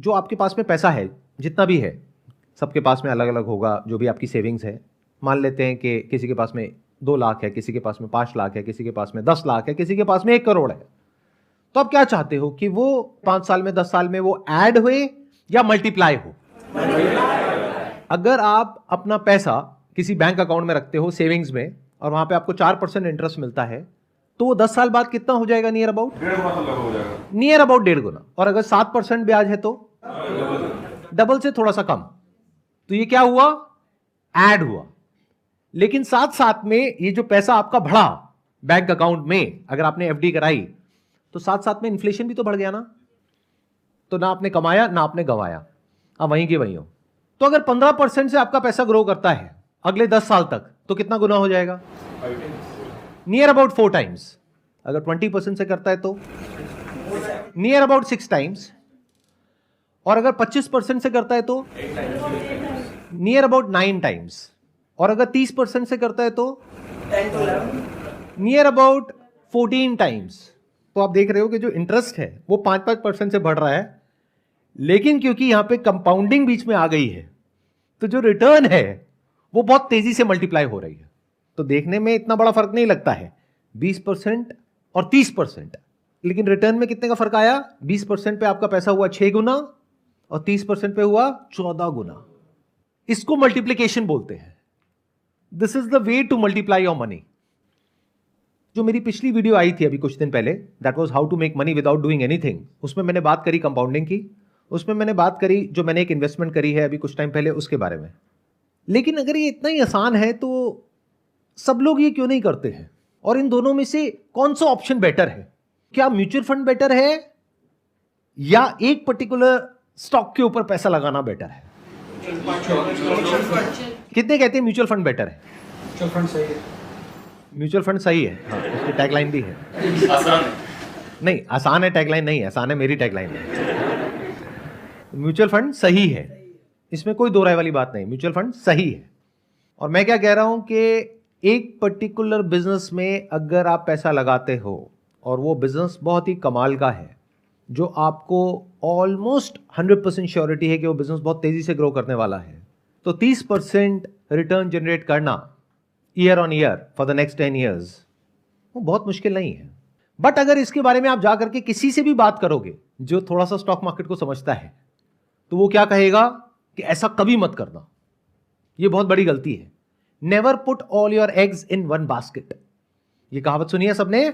जो आपके पास में पैसा है, जितना भी है, सबके पास में अलग अलग होगा, जो भी आपकी सेविंग्स है। मान लेते हैं कि किसी के पास में 2 लाख है, किसी के पास में 5 लाख है, किसी के पास में 10 लाख है, किसी के पास में 1 करोड़ है। तो आप क्या चाहते हो कि वो 5 साल में, 10 साल में वो ऐड हुए या मल्टीप्लाई हो? अगर आप अपना पैसा किसी बैंक अकाउंट में रखते हो सेविंग्स में और वहां पे आपको 4% इंटरेस्ट मिलता है, तो वो 10 साल बाद कितना हो जाएगा? नियर अबाउट 1.5 गुना। और अगर 7% ब्याज है तो डबल से थोड़ा सा कम। तो ये क्या हुआ? ऐड हुआ। लेकिन साथ साथ में ये जो पैसा आपका बढ़ा बैंक अकाउंट में, अगर आपने एफडी कराई, तो साथ साथ में इन्फ्लेशन भी तो बढ़ गया ना। तो ना आपने कमाया ना आपने गंवाया, आप वहीं के वहीं हो। तो अगर 15% से आपका पैसा ग्रो करता है अगले 10 साल तक, तो कितना गुना हो जाएगा? Near about 4 times. अगर 20% से करता है तो नियर अबाउट 6 टाइम्स। और अगर 25% से करता है तो नियर अबाउट 9 टाइम्स। और अगर 30% से करता है तो नियर अबाउट 14 टाइम्स। तो आप देख रहे हो कि जो इंटरेस्ट है वो 5% से बढ़ रहा है, लेकिन क्योंकि यहां पे कंपाउंडिंग बीच में आ गई है, तो जो रिटर्न है वो बहुत तेजी से मल्टीप्लाई हो रही है। तो देखने में इतना बड़ा फर्क नहीं लगता है, 20% और 30%, लेकिन रिटर्न में कितने का फर्क आया? 20% पे आपका पैसा हुआ 6 गुना और 30% पे हुआ 14 गुना। इसको मल्टीप्लीकेशन बोलते हैं। This is the way to multiply your money. जो मेरी पिछली वीडियो आई थी अभी कुछ दिन पहले, that was how to make money without doing anything, उसमें मैंने बात करी कंपाउंडिंग की, उसमें मैंने बात करी जो मैंने एक इन्वेस्टमेंट करी है अभी कुछ टाइम पहले उसके बारे में। लेकिन अगर ये इतना ही आसान है तो सब लोग ये क्यों नहीं करते हैं? और इन दोनों में से कौन सा ऑप्शन बेटर है? क्या म्यूचुअल फंड बेटर है या एक पर्टिकुलर स्टॉक के ऊपर पैसा लगाना बेटर है? कितने कहते हैं म्यूचुअल फंड बेटर है? म्यूचुअल फंड सही है। म्यूचुअल फंड सही है, हाँ, उसकी टैगलाइन भी है। आसान है। नहीं, आसान है टैगलाइन नहीं है, आसान है मेरी टैगलाइन है। म्यूचुअल फंड सही है, इसमें कोई दो राय वाली बात नहीं, म्यूचुअल फंड सही है। और मैं क्या कह रहा हूं कि एक पर्टिकुलर बिजनेस में अगर आप पैसा लगाते हो और वो बिजनेस बहुत ही कमाल का है, जो आपको ऑलमोस्ट 100% श्योरिटी है कि वो बिजनेस बहुत तेजी से ग्रो करने वाला है, तो 30% रिटर्न जनरेट करना year on year for the next 10 years वो बहुत मुश्किल नहीं है। बट अगर इसके बारे में आप जाकर के किसी से भी बात करोगे जो थोड़ा सा स्टॉक मार्केट को समझता है, तो वो क्या कहेगा कि ऐसा कभी मत करना, ये बहुत बड़ी गलती है। Never put all your eggs in one basket. ये कहावत सुनी है सबने?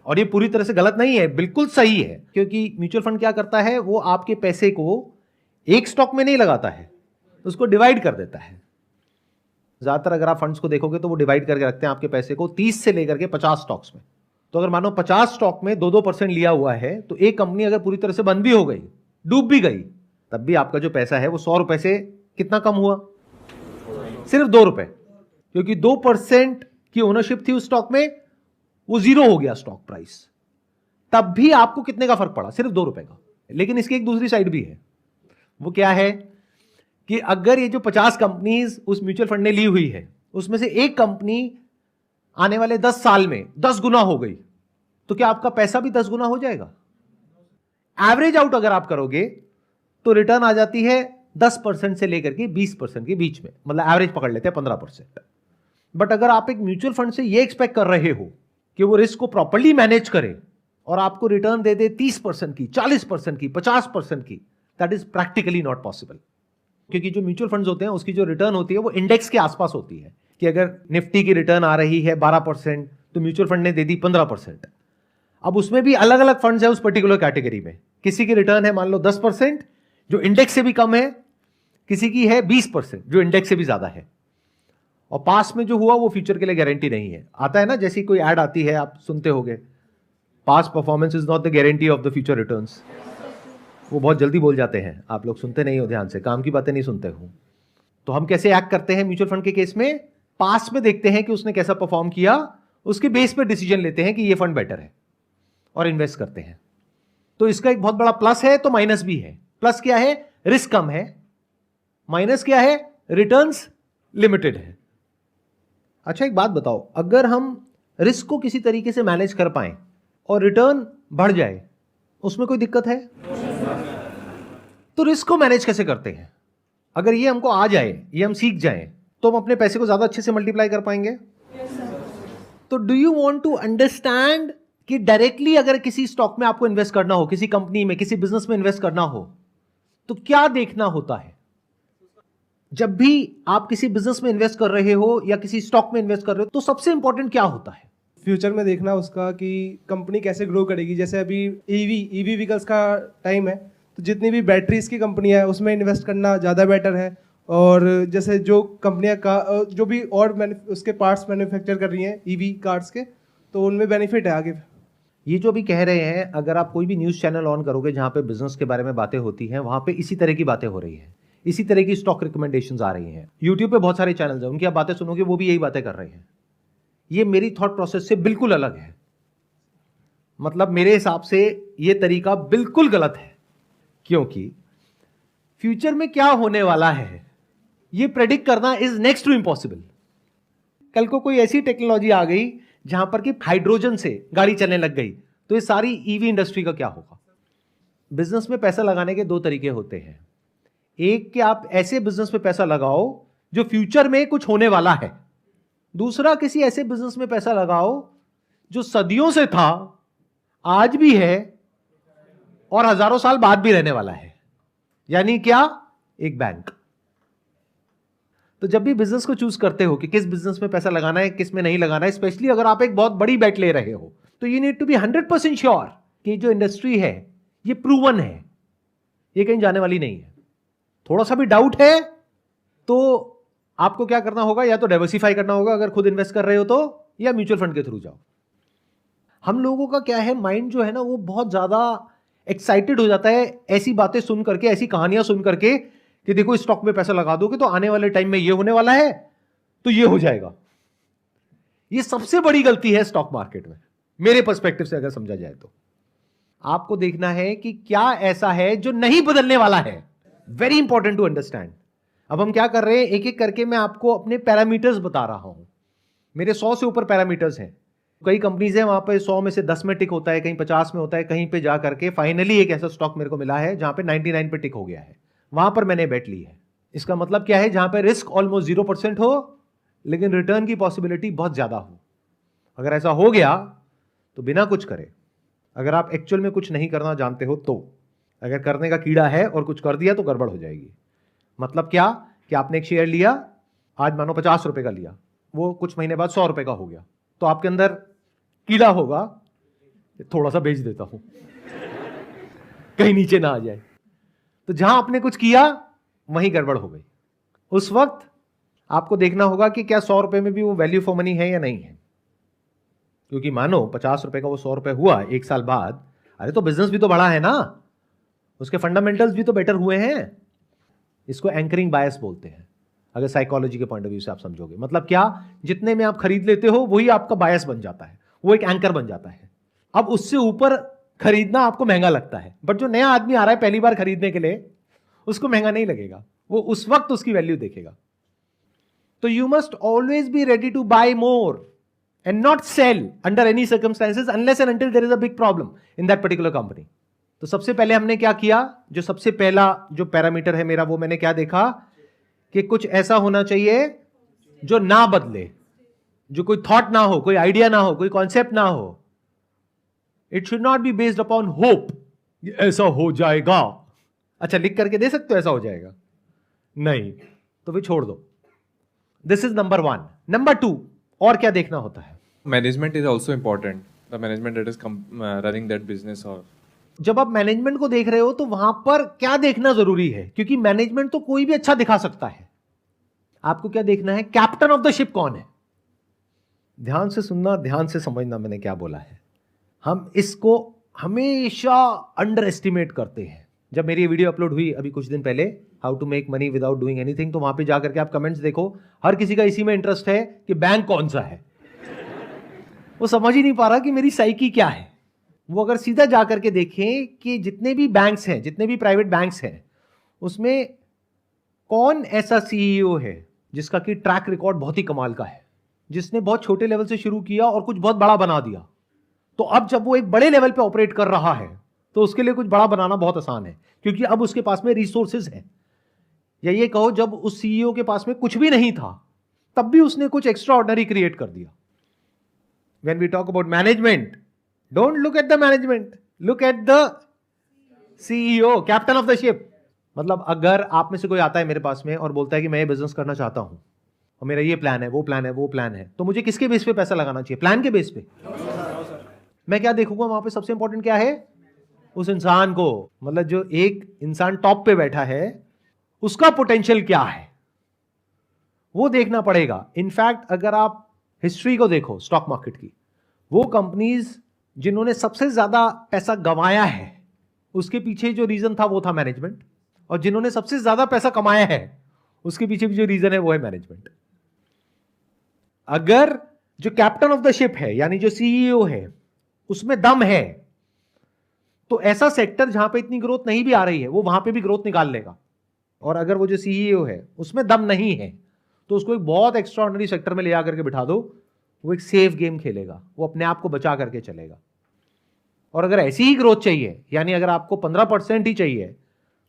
और ये पूरी तरह से गलत नहीं है, बिल्कुल सही है। क्योंकि म्यूचुअल फंड क्या करता है, वो आपके पैसे को एक स्टॉक में नहीं लगाता है, उसको डिवाइड कर देता है। ज्यादातर अगर आप फंड्स को देखोगे तो वो डिवाइड करके रखते हैं आपके पैसे को 30 से लेकर के 50 स्टॉक्स में। तो अगर मानो 50 स्टॉक में 2-2% लिया हुआ है, तो एक कंपनी अगर पूरी तरह से बंद भी हो गई, डूब भी गई, तब भी आपका जो पैसा है वो 100 रुपए से कितना कम हुआ? सिर्फ 2 रुपए। क्योंकि 2% की ओनरशिप थी उस स्टॉक में, वो जीरो हो गया स्टॉक प्राइस, तब भी आपको कितने का फर्क पड़ा? सिर्फ 2 रुपए का। लेकिन इसकी एक दूसरी साइड भी है। वो क्या है कि अगर ये जो 50 कंपनीज उस म्यूचुअल फंड ने ली हुई है, उसमें से एक कंपनी आने वाले 10 साल में 10 गुना हो गई, तो क्या आपका पैसा भी 10 गुना हो जाएगा? एवरेज आउट अगर आप करोगे तो रिटर्न आ जाती है 10% से लेकर के 20% के बीच में, मतलब एवरेज पकड़ लेते हैं 15%। बट अगर आप एक म्यूचुअल फंड से ये एक्सपेक्ट कर रहे हो कि वो रिस्क को प्रॉपर्ली मैनेज करे और आपको रिटर्न दे दे 30% की, 40% की, 50% की, that is practically not possible. क्योंकि जो म्यूचुअल फंड्स होते हैं उसकी जो रिटर्न होती है वो इंडेक्स के आसपास होती है। कि अगर निफ्टी की रिटर्न आ रही है 12%, तो म्यूचुअल फंड ने दे दी 15%। अब उसमें भी अलग अलग फंड्स है उस पर्टिकुलर कैटेगरी में। किसी की रिटर्न है मान लो 10%, जो इंडेक्स से भी कम है, किसी की है 20%, जो इंडेक्स से भी ज्यादा है। और पास में जो हुआ वो फ्यूचर के लिए गारंटी नहीं है। आता है ना, जैसी कोई ऐड आती है, आप सुनते होंगे, past performance is not the guarantee of the future returns. वो बहुत जल्दी बोल जाते हैं, आप लोग सुनते नहीं हो ध्यान से, काम की बातें नहीं सुनते हो। तो हम कैसे एक्ट करते हैं म्यूचुअल फंड के केस में? पास्ट में देखते हैं कि उसने कैसा परफॉर्म किया, उसके बेस पर डिसीजन लेते हैं कि ये फंड बेटर है और इन्वेस्ट करते हैं। तो इसका एक बहुत बड़ा प्लस है तो माइनस भी है। प्लस क्या है? रिस्क कम है। माइनस क्या है? रिटर्न्स लिमिटेड है। अच्छा एक बात बताओ, अगर हम रिस्क को किसी तरीके से मैनेज कर पाए और रिटर्न बढ़ जाए, उसमें कोई दिक्कत है? तो रिस्क को मैनेज कैसे करते हैं? अगर ये हमको आ जाए, ये हम सीख जाएं, तो हम अपने पैसे को ज्यादा अच्छे से मल्टीप्लाई कर पाएंगे। तो do you want to understand कि डायरेक्टली अगर किसी स्टॉक में आपको इन्वेस्ट करना हो, किसी कंपनी में, किसी बिजनेस में इन्वेस्ट करना हो, तो क्या देखना होता है? जब भी आप किसी बिजनेस में इन्वेस्ट कर रहे हो या किसी स्टॉक में इन्वेस्ट कर रहे हो, तो सबसे इंपॉर्टेंट क्या होता है? फ्यूचर में देखना उसका कि कंपनी कैसे ग्रो करेगी। जैसे अभी ईवी व्हीकल्स का टाइम है, तो जितनी भी बैटरीज की कंपनियां है उसमें इन्वेस्ट करना ज़्यादा बेटर है। और जैसे जो कंपनियां का जो भी और उसके पार्ट्स मैन्युफैक्चर कर रही हैं ईवी कार्स के, तो उनमें बेनिफिट है आगे। ये जो भी कह रहे हैं, अगर आप कोई भी न्यूज़ चैनल ऑन करोगे जहां पे बिजनेस के बारे में बातें होती हैं, वहां पे इसी तरह की बातें हो रही हैं, इसी तरह की स्टॉक रिकमेंडेशंस आ रही हैं। यूट्यूब पे बहुत सारे चैनल्स हैं, उनकी आप बातें सुनोगे, वो भी यही बातें कर रहे हैं। ये मेरी थॉट प्रोसेस से बिल्कुल अलग है। मतलब मेरे हिसाब से ये तरीका बिल्कुल गलत है, क्योंकि फ्यूचर में क्या होने वाला है ये प्रेडिक्ट करना इज नेक्स्ट टू इम्पॉसिबल। कल को कोई ऐसी टेक्नोलॉजी आ गई जहां पर कि हाइड्रोजन से गाड़ी चलने लग गई, तो ये सारी ईवी इंडस्ट्री का क्या होगा? बिजनेस में पैसा लगाने के दो तरीके होते हैं। एक कि आप ऐसे बिजनेस में पैसा लगाओ जो फ्यूचर में कुछ होने वाला है। दूसरा, किसी ऐसे बिजनेस में पैसा लगाओ जो सदियों से था, आज भी है और हजारों साल बाद भी रहने वाला है। यानी क्या? एक बैंक। तो जब भी बिजनेस को चूज करते हो कि किस बिजनेस में पैसा लगाना है, किस में नहीं लगाना है, स्पेशली अगर आप एक बहुत बड़ी बेट ले रहे हो, तो you need to be 100% sure कि जो इंडस्ट्री है ये प्रूवन है, ये कहीं जाने वाली नहीं है। थोड़ा सा भी डाउट है तो आपको क्या करना होगा? या तो डाइवर्सिफाई करना होगा अगर खुद इन्वेस्ट कर रहे हो तो, या म्यूचुअल फंड के थ्रू जाओ। हम लोगों का क्या है, माइंड जो है ना वो बहुत ज्यादा एक्साइटेड हो जाता है ऐसी बातें सुन करके, ऐसी कहानियां सुन करके कि देखो इस स्टॉक में पैसा लगा दोगे तो आने वाले टाइम में ये होने वाला है, तो ये हो जाएगा। ये सबसे बड़ी गलती है स्टॉक मार्केट में, मेरे पर्सपेक्टिव से अगर समझा जाए तो। आपको देखना है कि क्या ऐसा है जो नहीं बदलने वाला है। Very important to understand. अब हम क्या कर रहे हैं, एक एक करके मैं आपको अपने पैरामीटर्स बता रहा हूं। मेरे 100 से ऊपर पैरामीटर्स हैं। कई कंपनीज हैं वहां पे 100 में से 10 में टिक होता है, कहीं 50 में होता है, कहीं पे जा करके फाइनली एक ऐसा स्टॉक मेरे को मिला है जहां पे 99 पे टिक हो गया है। वहां पर मैंने बेट ली है। इसका मतलब क्या है? जहां पे रिस्क ऑलमोस्ट 0% हो लेकिन रिटर्न की पॉसिबिलिटी बहुत ज्यादा हो। अगर ऐसा हो गया तो बिना कुछ करे, अगर आप एक्चुअल में कुछ नहीं करना जानते हो तो, अगर करने का कीड़ा है और कुछ कर दिया तो गड़बड़ हो जाएगी। मतलब क्या कि आपने एक शेयर लिया, आज मानो 50 रुपए का लिया, वो कुछ महीने बाद 100 रुपए का हो गया, तो आपके अंदर कीड़ा होगा, थोड़ा सा बेच देता हूं कहीं नीचे ना आ जाए। तो जहां आपने कुछ किया वहीं गड़बड़ हो गई। उस वक्त आपको देखना होगा कि क्या 100 रुपए में भी वो वैल्यू फॉर मनी है या नहीं है। क्योंकि मानो 50 रुपए का वो 100 रुपए हुआ एक साल बाद, अरे तो बिजनेस भी तो बड़ा है ना, उसके फंडामेंटल्स भी तो बेटर हुए हैं। इसको एंकरिंग बायस बोलते हैं अगर साइकोलॉजी के पॉइंट ऑफ व्यू से आप समझोगे। मतलब क्या? जितने में आप खरीद लेते हो वही आपका बायस बन जाता है, वो एक एंकर बन जाता है। अब उससे ऊपर खरीदना आपको महंगा लगता है, बट जो नया आदमी आ रहा है पहली बार खरीदने के लिए, उसको महंगा नहीं लगेगा, वो उस वक्त उसकी वैल्यू देखेगा। तो you must always be ready to buy more and not sell under any circumstances unless and until there is a big problem in that particular company. तो सबसे पहले हमने क्या किया? जो सबसे पहला जो पैरामीटर है मेरा, वो मैंने क्या देखा कि कुछ ऐसा होना चाहिए जो ना बदले, जो कोई थॉट ना हो, कोई आइडिया ना हो, कोई कॉन्सेप्ट ना हो। It should not be based upon hope, ऐसा हो जाएगा। अच्छा, लिख करके दे सकते हो ऐसा हो जाएगा? नहीं, तो फिर छोड़ दो। This is number 1। नंबर 2, और क्या देखना होता है? Management is also important. The management that is running that business or जब आप मैनेजमेंट को देख रहे हो तो वहां पर क्या देखना जरूरी है? क्योंकि मैनेजमेंट तो कोई भी अच्छा दिखा सकता है। आपको क्या देखना है? कैप्टन ऑफ द शिप कौन है? ध्यान से सुनना, ध्यान से समझना मैंने क्या बोला है। हम इसको हमेशा अंडर एस्टिमेट करते हैं। जब मेरी ये वीडियो अपलोड हुई अभी कुछ दिन पहले, how to make money without doing anything, तो वहां पे जाकर के आप कमेंट्स देखो, हर किसी का इसी में इंटरेस्ट है कि बैंक कौन सा है। वो समझ ही नहीं पा रहा कि मेरी साइकी क्या है। वो अगर सीधा जाकर के देखें कि जितने भी बैंक्स हैं, जितने भी प्राइवेट बैंक्स हैं, उसमें कौन ऐसा सीईओ है जिसका कि ट्रैक रिकॉर्ड बहुत ही कमाल का है, जिसने बहुत छोटे लेवल से शुरू किया और कुछ बहुत बड़ा बना दिया। तो अब जब वो एक बड़े लेवल पे ऑपरेट कर रहा है तो उसके लिए कुछ बड़ा बनाना बहुत आसान है, क्योंकि अब उसके पास में रिसोर्सेज हैं। या ये कहो जब उस सीईओ के पास में कुछ भी नहीं था तब भी उसने कुछ एक्स्ट्रा ऑर्डिनरी क्रिएट कर दिया। When we talk about management, don't look at the management, look at the CEO, captain of the ship. मतलब अगर आप में से कोई आता है मेरे पास में और बोलता है कि मैं ये बिजनेस करना चाहता हूं और मेरा ये प्लान है, वो प्लान है, वो प्लान है, तो मुझे किसके बेस पे पैसा लगाना चाहिए? प्लान के बेस पे। मैं क्या देखूंगा वहां पे? सबसे इंपॉर्टेंट क्या है? उस इंसान को, मतलब जो एक इंसान टॉप पे बैठा है उसका पोटेंशियल क्या है वो देखना पड़ेगा। इनफैक्ट अगर आप हिस्ट्री को देखो स्टॉक मार्केट की, वो कंपनीज जिन्होंने सबसे ज्यादा पैसा गंवाया है उसके पीछे जो रीजन था वो था मैनेजमेंट, और जिन्होंने सबसे ज्यादा पैसा कमाया है उसके पीछे भी जो रीजन है वो है मैनेजमेंट। अगर जो कैप्टन ऑफ द शिप है यानी जो सीईओ है उसमें दम है तो ऐसा सेक्टर जहां पे इतनी ग्रोथ नहीं भी आ रही है वो वहां पे भी ग्रोथ निकाल लेगा। और अगर वो जो सीईओ है उसमें दम नहीं है तो उसको एक बहुत एक्स्ट्राऑर्डिनरी सेक्टर में ले आकर के बिठा दो, वो एक सेफ गेम खेलेगा, वो अपने आप को बचा करके चलेगा। और अगर ऐसी ही ग्रोथ चाहिए, यानी अगर आपको 15% ही चाहिए,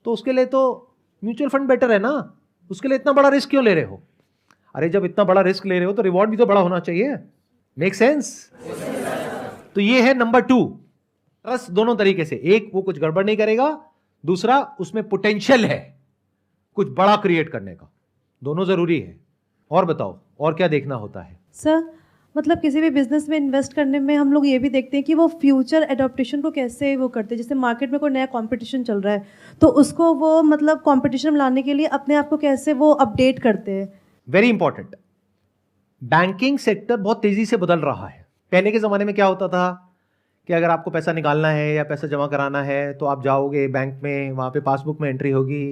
तो उसके लिए तो म्यूचुअल फंड बेटर है ना। उसके लिए इतना बड़ा रिस्क क्यों ले रहे हो? अरे जब इतना बड़ा रिस्क ले रहे हो तो रिवॉर्ड भी तो बड़ा होना चाहिए। Make sense? तो ये है नंबर 2, ट्रस्ट दोनों तरीके से। एक, वो कुछ गड़बड़ नहीं करेगा, दूसरा उसमें पोटेंशियल है कुछ बड़ा क्रिएट करने का। दोनों जरूरी है। और बताओ और क्या देखना होता है? सर मतलब किसी भी बिजनेस में इन्वेस्ट करने में हम लोग ये भी देखते हैं कि वो फ्यूचर एडॉप्टेशन को कैसे वो करते हैं। जैसे मार्केट में कोई नया कंपटीशन चल रहा है तो उसको वो मतलब कंपटीशन में लाने के लिए अपने आप को कैसे वो अपडेट करते हैं। Very important. बैंकिंग सेक्टर बहुत तेजी से बदल रहा है। पहले के जमाने में क्या होता था कि अगर आपको पैसा निकालना है या पैसा जमा कराना है तो आप जाओगे बैंक में, वहां पे पासबुक में एंट्री होगी,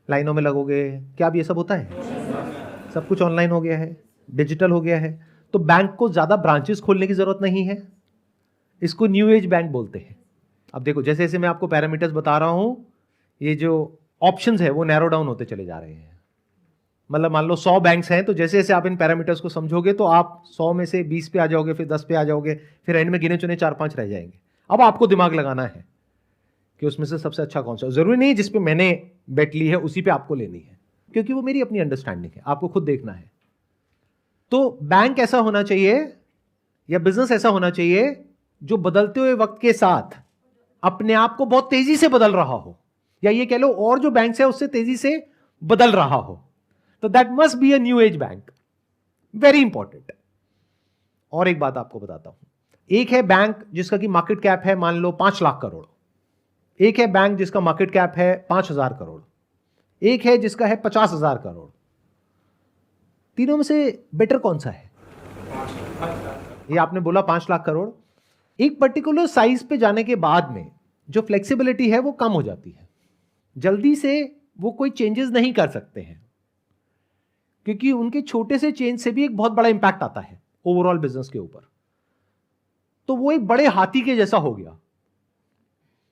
लाइनों में लगोगे। क्या अब ये सब होता है? सब कुछ ऑनलाइन हो गया है, डिजिटल हो गया है, तो बैंक को ज्यादा ब्रांचेस खोलने की जरूरत नहीं है। इसको न्यू एज बैंक बोलते हैं। अब देखो जैसे जैसे मैं आपको पैरामीटर्स बता रहा हूं, ये जो ऑप्शंस है वो नैरो डाउन होते चले जा रहे हैं। मतलब मान लो 100 बैंक्स हैं, तो जैसे जैसे आप इन पैरामीटर्स को समझोगे तो आप 100 में से 20 पे आ जाओगे, फिर 10 पे आ जाओगे, फिर एंड में गिने चुने 4-5 रह जाएंगे। अब आपको दिमाग लगाना है कि उसमें से सबसे अच्छा कौन सा। जरूरी नहीं जिस पे मैंने बेट ली है उसी पे आपको लेनी है, क्योंकि वो मेरी अपनी अंडरस्टैंडिंग है, आपको खुद देखना है। तो बैंक ऐसा होना चाहिए या बिजनेस ऐसा होना चाहिए जो बदलते हुए वक्त के साथ अपने आप को बहुत तेजी से बदल रहा हो, या ये कह लो और जो बैंक है उससे तेजी से बदल रहा हो। तो that must be a new age bank. Very important. और एक बात आपको बताता हूं, एक है बैंक जिसका की मार्केट कैप है मान लो 5 लाख करोड़, एक है बैंक जिसका मार्केट कैप है 5,000 करोड़, एक है जिसका है 50,000 करोड़। तीनों में से बेटर कौन सा है? ये आपने बोला 5 लाख करोड़। एक पर्टिकुलर साइज पे जाने के बाद में जो फ्लेक्सिबिलिटी है वो कम हो जाती है, जल्दी से वो कोई चेंजेस नहीं कर सकते हैं, क्योंकि उनके छोटे से चेंज से भी एक बहुत बड़ा इंपैक्ट आता है ओवरऑल बिजनेस के ऊपर। तो वो एक बड़े हाथी के जैसा हो गया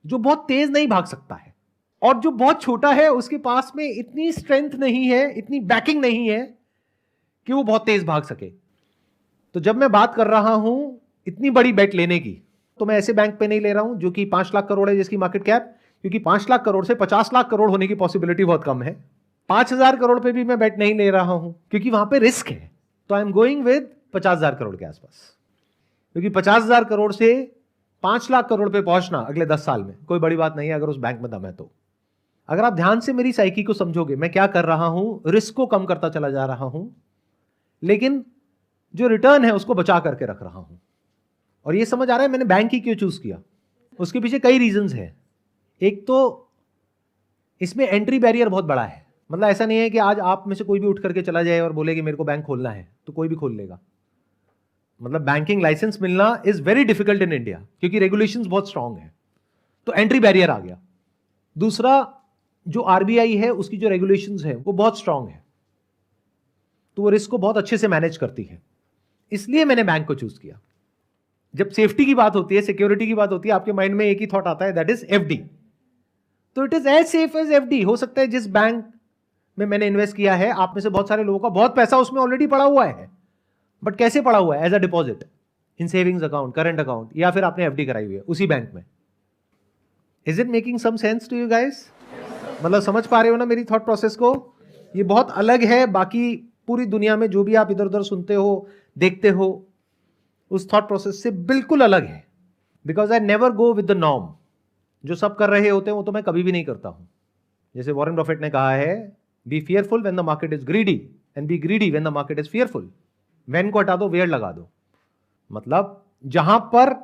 जो बहुत तेज नहीं भाग सकता है, और जो बहुत छोटा है उसके पास में इतनी स्ट्रेंथ नहीं है, इतनी बैकिंग नहीं है कि वो बहुत तेज भाग सके। तो जब मैं बात कर रहा हूं इतनी बड़ी बेट लेने की, तो मैं ऐसे बैंक पे नहीं ले रहा हूं जो कि 5 लाख करोड़ है जिसकी मार्केट कैप, क्योंकि 5 लाख करोड़ से 50 लाख करोड़ होने की पॉसिबिलिटी बहुत कम है। 5,000 करोड़ पे भी मैं बेट नहीं ले रहा हूं क्योंकि वहां पे रिस्क है। तो I am going with 50,000 crore के आसपास, क्योंकि 50,000 करोड़ से 5 लाख करोड़ पे पहुंचना अगले 10 साल में कोई बड़ी बात नहीं है अगर उस बैंक में दम है तो। अगर आप ध्यान से मेरी साइकी को समझोगे, मैं क्या कर रहा हूं, रिस्क को कम करता चला जा रहा हूं, लेकिन जो रिटर्न है उसको बचा करके रख रहा हूं। और ये समझ आ रहा है मैंने बैंक ही क्यों चूज किया। उसके पीछे कई रीजंस हैं। एक तो इसमें एंट्री बैरियर बहुत बड़ा है। मतलब ऐसा नहीं है कि आज आप में से कोई भी उठ करके चला जाए और बोले कि मेरे को बैंक खोलना है तो कोई भी खोल लेगा। मतलब बैंकिंग लाइसेंस मिलना is very difficult in India, क्योंकि रेगुलेशंस बहुत स्ट्रांग है। तो एंट्री बैरियर आ गया। दूसरा, जो आरबीआई है उसकी जो रेगुलेशंस है वो बहुत स्ट्रांग है, तो वो रिस्क को बहुत अच्छे से मैनेज करती है। इसलिए मैंने बैंक को चूज किया। जब सेफ्टी की बात होती है, सिक्योरिटी की बात होती है, आपके माइंड में एक ही थॉट आता है, दैट इज एफडी। तो it is as safe as FD. हो सकता है जिस बैंक में मैंने इन्वेस्ट किया है, आप में से बहुत सारे लोगों का बहुत पैसा उसमें ऑलरेडी पड़ा हुआ है, बट कैसे पड़ा हुआ है? As a deposit in savings account, current account, या फिर आपने एफडी कराई हुई है उसी बैंक में। Is it making some sense to you guys? मतलब समझ पा रहे हो ना मेरी थॉट प्रोसेस को? ये बहुत अलग है बाकी पूरी दुनिया में जो भी आप इधर उधर सुनते हो, देखते हो, उस थॉट प्रोसेस से बिल्कुल अलग है। Because I never go with the norm. जो सब कर रहे होते हैं वो तो मैं कभी भी नहीं करता हूं। जैसे वॉरेन बफेट ने कहा है, B fearful when the market is greedy and B greedy when the market is fearful. When को हटा दो, वेयर लगा दो। मतलब जहां पर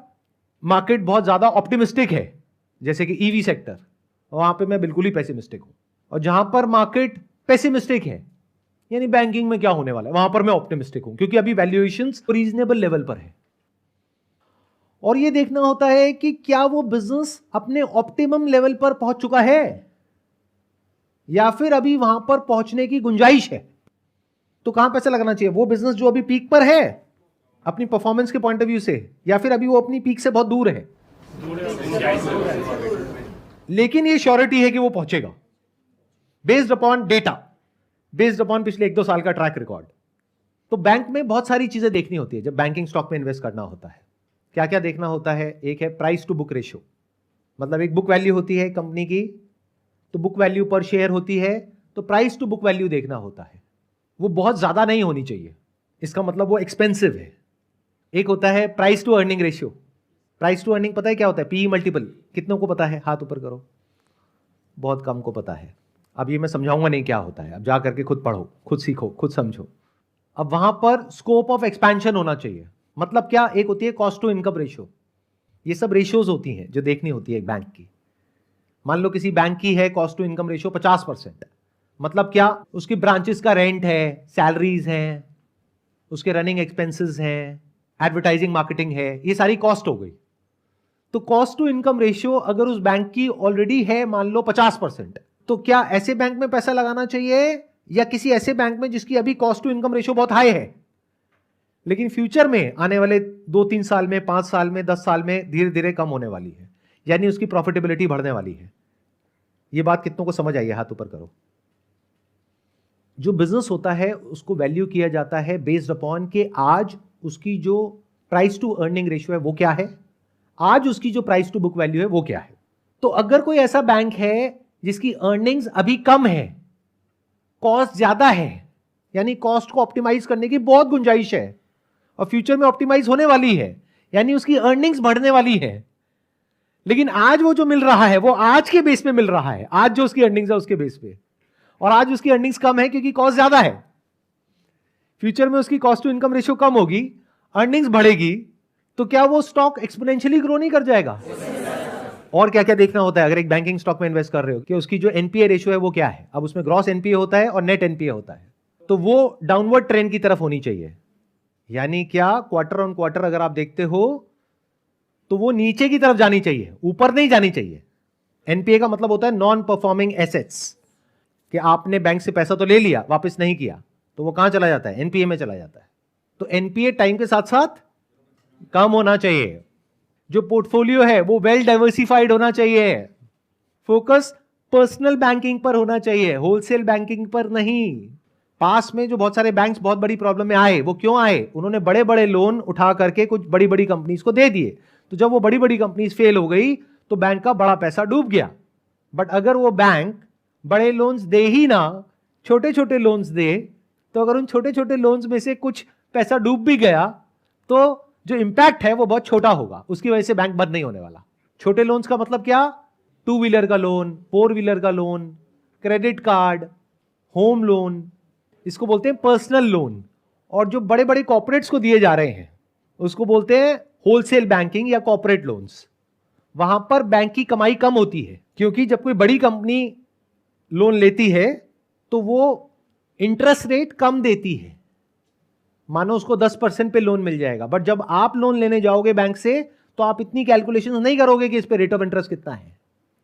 मार्केट बहुत ज्यादा ऑप्टिमिस्टिक है, जैसे कि ईवी सेक्टर, वहां पे मैं बिल्कुल ही पेसिमिस्टिक हूं। और जहां पर मार्केट पेसिमिस्टिक है, यानी बैंकिंग में क्या होने वाला है, वहां पर मैं ऑप्टिमिस्टिक हूं, क्योंकि अभी वैल्यूएशंस रीजनेबल लेवल पर है। और ये देखना होता है कि क्या वो बिजनेस अपने ऑप्टिमम लेवल पर पहुंच चुका है या फिर अभी वहां पर पहुंचने की गुंजाइश है। तो कहां पैसा लगाना चाहिए? वो बिजनेस जो अभी पीक पर है अपनी परफॉर्मेंस के पॉइंट ऑफ व्यू से, या फिर अभी वो अपनी पीक से बहुत दूर है लेकिन ये श्योरिटी है कि वो पहुंचेगा, based upon data, based upon पिछले 1-2 साल का ट्रैक रिकॉर्ड। तो बैंक में बहुत सारी चीजें देखनी होती है जब बैंकिंग स्टॉक में इन्वेस्ट करना होता है। क्या क्या देखना होता है? एक है प्राइस टू बुक रेशियो, मतलब एक बुक वैल्यू होती है कंपनी की, तो बुक वैल्यू पर शेयर होती है, तो प्राइस टू बुक वैल्यू देखना होता है। वो बहुत ज्यादा नहीं होनी चाहिए, इसका मतलब वो एक्सपेंसिव है। एक होता है price to earning ratio. Price to earning पता है क्या होता है? PE multiple. कितनों को पता है? हाथ ऊपर करो। बहुत कम को पता है। अब ये मैं समझाऊंगा नहीं क्या होता है, अब जा करके खुद पढ़ो, खुद सीखो, खुद समझो। अब वहां पर स्कोप ऑफ एक्सपेंशन होना चाहिए। मतलब क्या? एक होती है कॉस्ट टू इनकम रेशियो। ये सब रेशियोज होती हैं जो देखनी होती है एक बैंक की। मान लो किसी बैंक की है कॉस्ट टू इनकम रेशियो 50%, मतलब क्या? उसकी ब्रांचेस का रेंट है, सैलरीज हैं, उसके रनिंग एक्सपेंसेस हैं, एडवर्टाइजिंग मार्केटिंग है, ये सारी कॉस्ट हो गई। तो कॉस्ट टू इनकम रेशियो अगर उस बैंक की ऑलरेडी है मान लो 50%, तो क्या ऐसे बैंक में पैसा लगाना चाहिए या किसी ऐसे बैंक में जिसकी अभी कॉस्ट टू इनकम रेशियो बहुत हाई है लेकिन फ्यूचर में आने वाले 2-3 साल में, 5 साल में, 10 साल में धीरे धीरे कम होने वाली है, यानी उसकी प्रॉफिटेबिलिटी बढ़ने वाली है? ये बात कितनों को समझ आई है? हाथ ऊपर करो। जो बिजनेस होता है उसको वैल्यू किया जाता है बेस्ड अपॉन कि आज उसकी जो प्राइस टू अर्निंग रेशियो है वो क्या है, आज उसकी जो प्राइस टू बुक वैल्यू है वो क्या है। तो अगर कोई ऐसा बैंक है जिसकी अर्निंग्स अभी कम है, कॉस्ट ज्यादा है, यानी कॉस्ट को ऑप्टिमाइज करने की बहुत गुंजाइश है और फ्यूचर में ऑप्टिमाइज होने वाली है, यानी उसकी अर्निंग्स बढ़ने वाली है, लेकिन आज वो जो मिल रहा है वो आज के बेस पे मिल रहा है, आज जो उसकी अर्निंग्स है उसके बेस पे, और आज उसकी अर्निंग्स कम है क्योंकि कॉस्ट ज्यादा है। फ्यूचर में उसकी कॉस्ट टू इनकम रेशियो कम होगी, अर्निंग्स बढ़ेगी, तो क्या वो स्टॉक एक्सपोनेंशियली ग्रो नहीं कर जाएगा? और क्या क्या देखना होता है अगर एक बैंकिंग स्टॉक में इन्वेस्ट कर रहे हो कि उसकी जो एनपीए रेशियो है वो क्या है। अब उसमें ग्रॉस एनपीए होता है और नेट एनपीए होता है, तो वो डाउनवर्ड ट्रेंड की तरफ होनी चाहिए। यानी क्या? क्वार्टर ऑन क्वार्टर अगर आप देखते हो तो वो नीचे की तरफ जानी चाहिए, ऊपर नहीं जानी चाहिए। एनपीए का मतलब होता है नॉन परफॉर्मिंग एसेट्स, कि आपने बैंक से पैसा तो ले लिया, वापस नहीं किया, तो वो कहां चला जाता है? एनपीए में चला जाता है। तो एनपीए टाइम के साथ साथ कम होना चाहिए। जो पोर्टफोलियो है वो वेल डाइवर्सिफाइड होना चाहिए। फोकस पर्सनल बैंकिंग पर होना चाहिए, होलसेल बैंकिंग पर नहीं। पास में जो बहुत सारे बैंक्स बहुत बड़ी प्रॉब्लम में आए, वो क्यों आए? उन्होंने बड़े बड़े लोन उठा करके कुछ बड़ी बड़ी कंपनीज को दे दिए, तो जब वो बड़ी बड़ी कंपनीज फेल हो गई तो बैंक का बड़ा पैसा डूब गया। बट अगर वो बैंक बड़े लोन्स दे ही ना, छोटे छोटे लोन्स दे, तो अगर उन छोटे छोटे लोन्स में से कुछ पैसा डूब भी गया तो जो इंपैक्ट है वो बहुत छोटा होगा, उसकी वजह से बैंक बंद नहीं होने वाला। छोटे लोन्स का मतलब क्या? 2 व्हीलर का लोन, 4 व्हीलर का loan, credit card, home loan, इसको बोलते हैं पर्सनल लोन। और जो बड़े बड़े कॉर्पोरेट्स को दिए जा रहे हैं उसको बोलते हैं होलसेल बैंकिंग या कॉर्पोरेट लोन्स। वहां पर बैंक की कमाई कम होती है, क्योंकि जब कोई बड़ी कंपनी लोन लेती है तो वो इंटरेस्ट रेट कम देती है। मानो उसको 10% पे लोन मिल जाएगा, बट जब आप लोन लेने जाओगे बैंक से तो आप इतनी कैलकुलेशन नहीं करोगे कि इस पे रेट ऑफ इंटरेस्ट कितना है।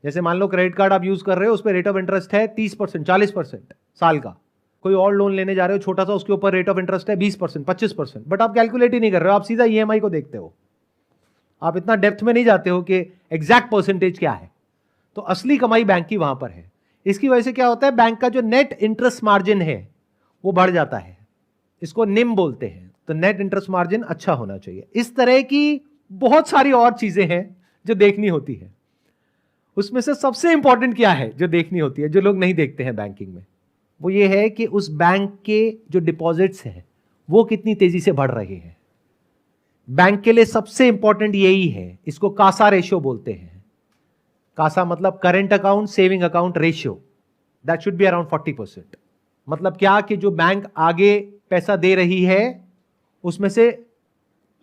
जैसे मान लो क्रेडिट कार्ड आप यूज कर रहे हो, उस पे रेट ऑफ इंटरेस्ट है 30%, 40% साल का। कोई और लोन लेने जा रहे हो छोटा सा, उसके ऊपर रेट ऑफ इंटरेस्ट है 20%, 25%, बट आप कैलकुलेट ही नहीं कर रहे हो, आप सीधा ईएमआई को देखते हो। आप इतना डेप्थ में नहीं जाते हो कि एग्जैक्ट परसेंटेज क्या है। तो असली कमाई बैंक की वहां पर है। इसकी वजह से क्या होता है? बैंक का जो नेट इंटरेस्ट मार्जिन है वो बढ़ जाता है, इसको निम बोलते हैं। तो नेट इंटरेस्ट मार्जिन अच्छा होना चाहिए। इस तरह की बहुत सारी और चीजें हैं जो देखनी होती है। उसमें से सबसे इंपॉर्टेंट क्या है जो देखनी होती है, जो लोग नहीं देखते हैं बैंकिंग में, वो ये है कि उस बैंक के जो डिपॉजिट्स हैं वो कितनी तेजी से बढ़ रहे हैं। बैंक के लिए सबसे इंपॉर्टेंट यही है, इसको कासा रेशियो बोलते हैं। कासा मतलब current account saving account ratio, that should be around 40%। मतलब क्या कि जो बैंक आगे पैसा दे रही है उसमें से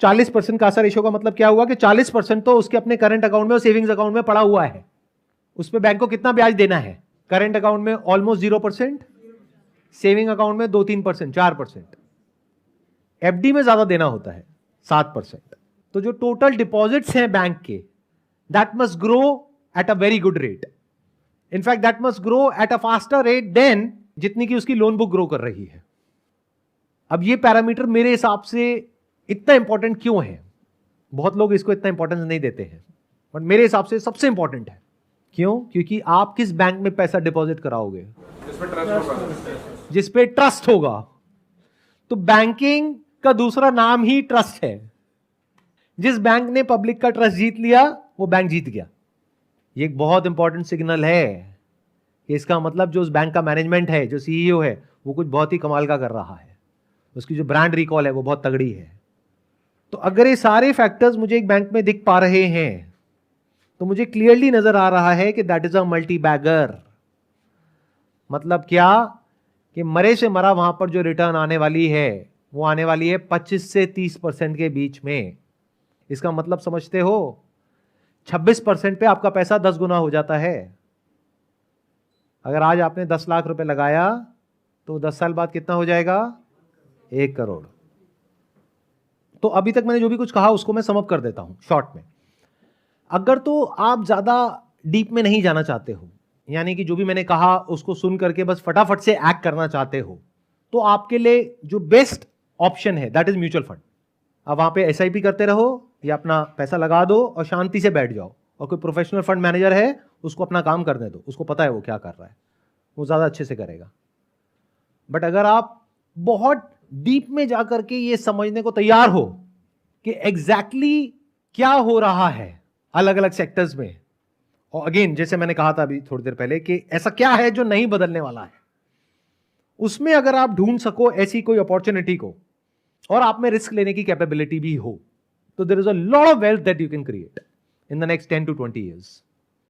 40% कासा रेशियो का मतलब क्या हुआ कि 40% तो उसके अपने करंट अकाउंट में और सेविंग्स अकाउंट में पड़ा हुआ है। उस पर बैंक को कितना ब्याज देना है? करंट अकाउंट में ऑलमोस्ट 0%, सेविंग अकाउंट में 2-3%, 4%, एफडी में ज्यादा देना होता है 7%। तो जो टोटल डिपॉजिट्स हैं बैंक के, that must grow at a very good rate. In fact that must grow at a faster rate than जितनी की उसकी लोन बुक ग्रो कर रही है। अब ये पैरामीटर मेरे हिसाब से इतना इंपॉर्टेंट क्यों है? बहुत लोग इसको इतना इंपॉर्टेंस नहीं देते हैं, बट मेरे हिसाब से सबसे इंपॉर्टेंट है। क्यों? क्योंकि आप किस बैंक में पैसा डिपॉजिट कराओगे? जिस पे ट्रस्ट होगा। तो बैंकिंग का दूसरा नाम ही ट्रस्ट है। जिस बैंक ने पब्लिक का ट्रस्ट जीत लिया वो बैंक जीत गया। ये एक बहुत इंपॉर्टेंट सिग्नल है कि इसका मतलब जो उस बैंक का मैनेजमेंट है, जो सीईओ है, वो कुछ बहुत ही कमाल का कर रहा है। उसकी जो ब्रांड रिकॉल है वो बहुत तगड़ी है। तो अगर ये सारे फैक्टर्स मुझे एक बैंक में दिख पा रहे हैं तो मुझे क्लियरली नजर आ रहा है कि that is a multi bagger. मतलब क्या कि मरे से मरा वहां पर जो रिटर्न आने वाली है वो आने वाली है 25 से 30% के बीच में। इसका मतलब समझते हो? 26% पे आपका पैसा 10 गुना हो जाता है। अगर आज आपने 10 लाख रुपए लगाया तो 10 साल बाद कितना हो जाएगा? 1 करोड़। तो अभी तक मैंने जो भी कुछ कहा उसको मैं समअप कर देता हूं शॉर्ट में। अगर तो आप ज्यादा डीप में नहीं जाना चाहते हो, यानी कि जो भी मैंने कहा उसको सुन करके बस फटाफट से एक्ट करना चाहते हो, तो आपके लिए जो बेस्ट ऑप्शन है दैट इज म्यूचुअल फंड। अब वहां पे एसआईपी करते रहो या अपना पैसा लगा दो और शांति से बैठ जाओ, और कोई प्रोफेशनल फंड मैनेजर है उसको अपना काम करने दो, उसको पता है वो क्या कर रहा है, वो ज्यादा अच्छे से करेगा। बट अगर आप बहुत डीप में जाकर के ये समझने को तैयार हो कि एग्जैक्टली क्या हो रहा है अलग अलग सेक्टर्स में, और अगेन जैसे मैंने कहा था अभी थोड़ी देर पहले कि ऐसा क्या है जो नहीं बदलने वाला है, उसमें अगर आप ढूंढ सको ऐसी कोई अपॉर्चुनिटी को और आप में रिस्क लेने की कैपेबिलिटी भी हो, तो there is a lot of wealth that you can create in the next 10 to 20 years.